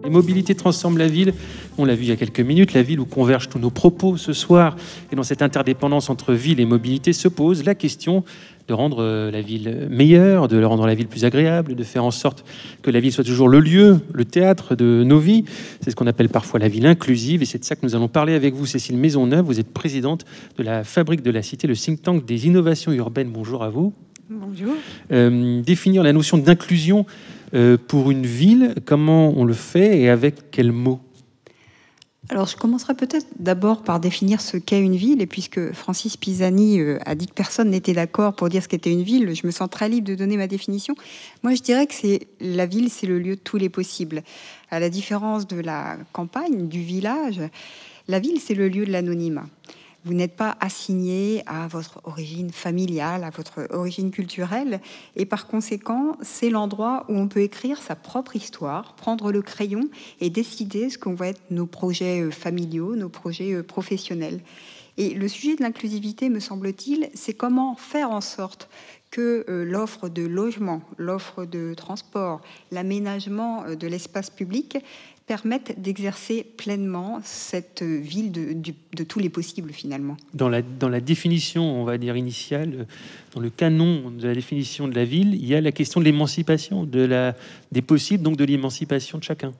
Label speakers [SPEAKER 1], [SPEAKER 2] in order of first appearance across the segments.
[SPEAKER 1] Les mobilités transforment la ville. On l'a vu il y a quelques minutes, la ville où convergent tous nos propos ce soir. Et dans cette interdépendance entre ville et mobilité se pose la question de rendre la ville meilleure, de rendre la ville plus agréable, de faire en sorte que la ville soit toujours le lieu, le théâtre de nos vies. C'est ce qu'on appelle parfois la ville inclusive. Et c'est de ça que nous allons parler avec vous, Cécile Maisonneuve. Vous êtes présidente de la Fabrique de la Cité, le think tank des innovations urbaines. Bonjour à vous.
[SPEAKER 2] Bonjour.
[SPEAKER 1] Définir la notion d'inclusion pour une ville, comment on le fait et avec quels mots?
[SPEAKER 2] Alors, je commencerai peut-être d'abord par définir ce qu'est une ville. Et puisque Francis Pisani a dit que personne n'était d'accord pour dire ce qu'était une ville, je me sens très libre de donner ma définition. Moi, je dirais que la ville, c'est le lieu de tous les possibles. À la différence de la campagne, du village, la ville, c'est le lieu de l'anonymat. Vous n'êtes pas assigné à votre origine familiale, à votre origine culturelle. Et par conséquent, c'est l'endroit où on peut écrire sa propre histoire, prendre le crayon et décider ce qu'on va être nos projets familiaux, nos projets professionnels. Et le sujet de l'inclusivité, me semble-t-il, c'est comment faire en sorte que l'offre de logement, l'offre de transport, l'aménagement de l'espace public permettent d'exercer pleinement cette ville de tous les possibles, finalement.
[SPEAKER 1] Dans la définition, on va dire, initiale, dans le canon de la définition de la ville, il y a la question de l'émancipation, des possibles, donc de l'émancipation de chacun.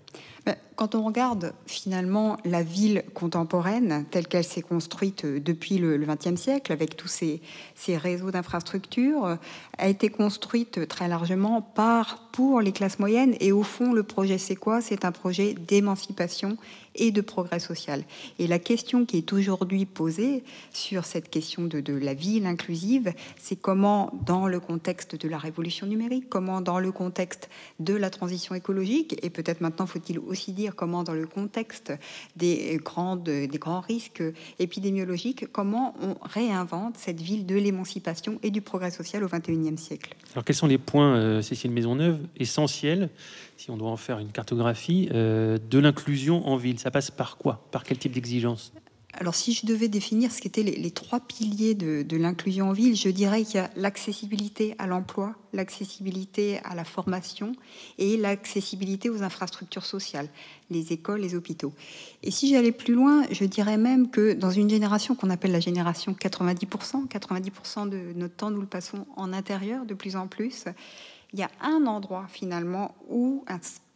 [SPEAKER 2] Quand on regarde finalement la ville contemporaine telle qu'elle s'est construite depuis le XXe siècle, avec tous ces réseaux d'infrastructures, a été construite très largement pour les classes moyennes. Et au fond, le projet, c'est quoi? C'est un projet d'émancipation et de progrès social. Et la question qui est aujourd'hui posée sur cette question de la ville inclusive, c'est comment, dans le contexte de la révolution numérique, comment dans le contexte de la transition écologique, et peut-être maintenant faut-il aussi dire comment dans le contexte des grands risques épidémiologiques, comment on réinvente cette ville de l'émancipation et du progrès social au XXIe siècle.
[SPEAKER 1] Alors quels sont les points, Cécile Maisonneuve, essentiels, si on doit en faire une cartographie, de l'inclusion en ville? Ça passe par quoi? Par quel type d'exigence?
[SPEAKER 2] Alors, si je devais définir ce qu'étaient les trois piliers de l'inclusion en ville, je dirais qu'il y a l'accessibilité à l'emploi, l'accessibilité à la formation et l'accessibilité aux infrastructures sociales, les écoles, les hôpitaux. Et si j'allais plus loin, je dirais même que dans une génération qu'on appelle la génération 90% de notre temps, nous le passons en intérieur de plus en plus, il y a un endroit finalement où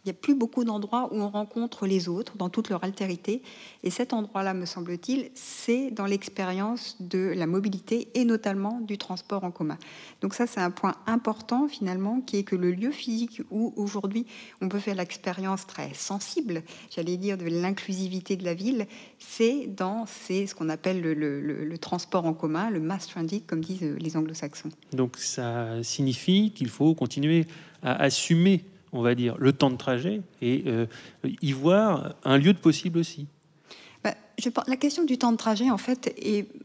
[SPEAKER 2] il n'y a plus beaucoup d'endroits où on rencontre les autres dans toute leur altérité. Et cet endroit-là, me semble-t-il, c'est dans l'expérience de la mobilité et notamment du transport en commun. Donc ça, c'est un point important finalement, qui est que le lieu physique où aujourd'hui on peut faire l'expérience très sensible, j'allais dire, de l'inclusivité de la ville, c'est ce qu'on appelle le transport en commun, le mass transit, comme disent les anglo-saxons.
[SPEAKER 1] Donc ça signifie qu'il faut continuer à assumer, on va dire, le temps de trajet et y voir un lieu de possible aussi.
[SPEAKER 2] La question du temps de trajet, en fait,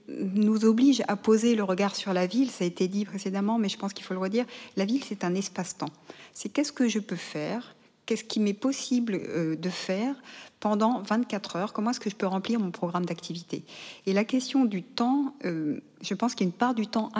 [SPEAKER 2] nous oblige à poser le regard sur la ville. Ça a été dit précédemment, mais je pense qu'il faut le redire. La ville, c'est un espace-temps. C'est qu'est-ce que je peux faire, qu'est-ce qui m'est possible de faire pendant 24 heures, comment est-ce que je peux remplir mon programme d'activité. Et la question du temps, je pense qu'il y a une part du temps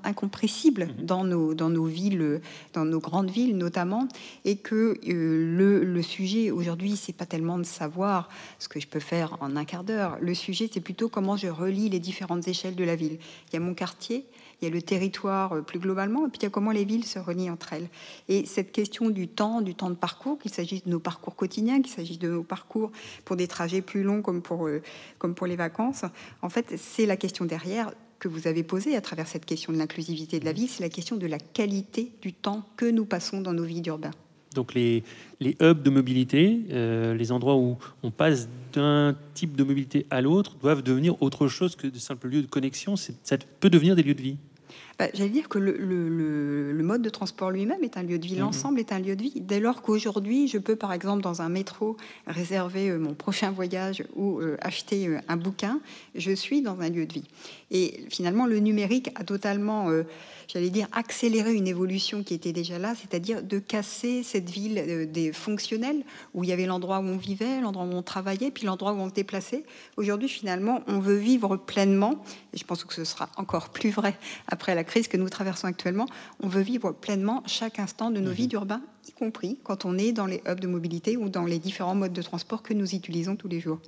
[SPEAKER 2] incompressible dans nos villes, dans nos grandes villes notamment, et que le sujet aujourd'hui, c'est pas tellement de savoir ce que je peux faire en un quart d'heure. Le sujet, c'est plutôt comment je relie les différentes échelles de la ville. Il y a mon quartier, il y a le territoire plus globalement, et puis il y a comment les villes se relient entre elles. Et cette question du temps de parcours, qu'il s'agisse de nos parcours quotidiens, qu'il s'agisse de nos parcours pour des trajets plus longs comme pour les vacances, en fait, c'est la question derrière que vous avez posée à travers cette question de l'inclusivité de la vie, c'est la question de la qualité du temps que nous passons dans nos vies d'urbains. Donc
[SPEAKER 1] les hubs de mobilité, les endroits où on passe d'un type de mobilité à l'autre, doivent devenir autre chose que de simples lieux de connexion. Ça peut devenir des lieux de vie.
[SPEAKER 2] J'allais dire que le mode de transport lui-même est un lieu de vie. L'ensemble est un lieu de vie. Dès lors qu'aujourd'hui, je peux, par exemple, dans un métro, réserver mon prochain voyage ou acheter un bouquin, je suis dans un lieu de vie. Et finalement, le numérique a totalement, j'allais dire, accéléré une évolution qui était déjà là, c'est-à-dire de casser cette ville des fonctionnels, où il y avait l'endroit où on vivait, l'endroit où on travaillait, puis l'endroit où on se déplaçait. Aujourd'hui, finalement, on veut vivre pleinement, et je pense que ce sera encore plus vrai après la la crise que nous traversons actuellement, on veut vivre pleinement chaque instant de nos vies d'urbains, y compris quand on est dans les hubs de mobilité ou dans les différents modes de transport que nous utilisons tous les jours.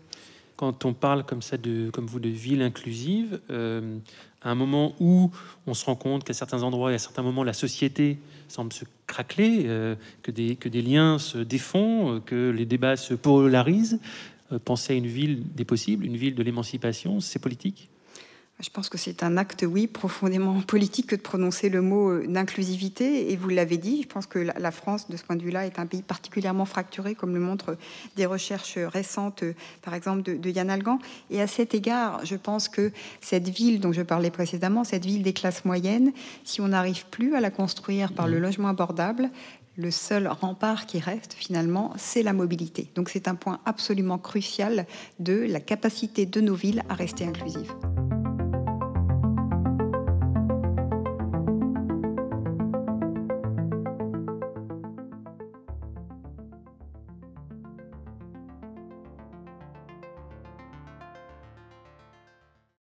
[SPEAKER 1] Quand on parle comme ça, comme vous, de ville inclusive, à un moment où on se rend compte qu'à certains endroits et à certains moments, la société semble se craqueler, que des liens se défont, que les débats se polarisent, penser à une ville des possibles, une ville de l'émancipation, c'est politique ?
[SPEAKER 2] Je pense que c'est un acte, oui, profondément politique que de prononcer le mot d'inclusivité. Et vous l'avez dit, je pense que la France, de ce point de vue-là, est un pays particulièrement fracturé, comme le montrent des recherches récentes, par exemple de Yann Algan. Et à cet égard, je pense que cette ville dont je parlais précédemment, cette ville des classes moyennes, si on n'arrive plus à la construire par le logement abordable, le seul rempart qui reste finalement, c'est la mobilité. Donc c'est un point absolument crucial de la capacité de nos villes à rester inclusives.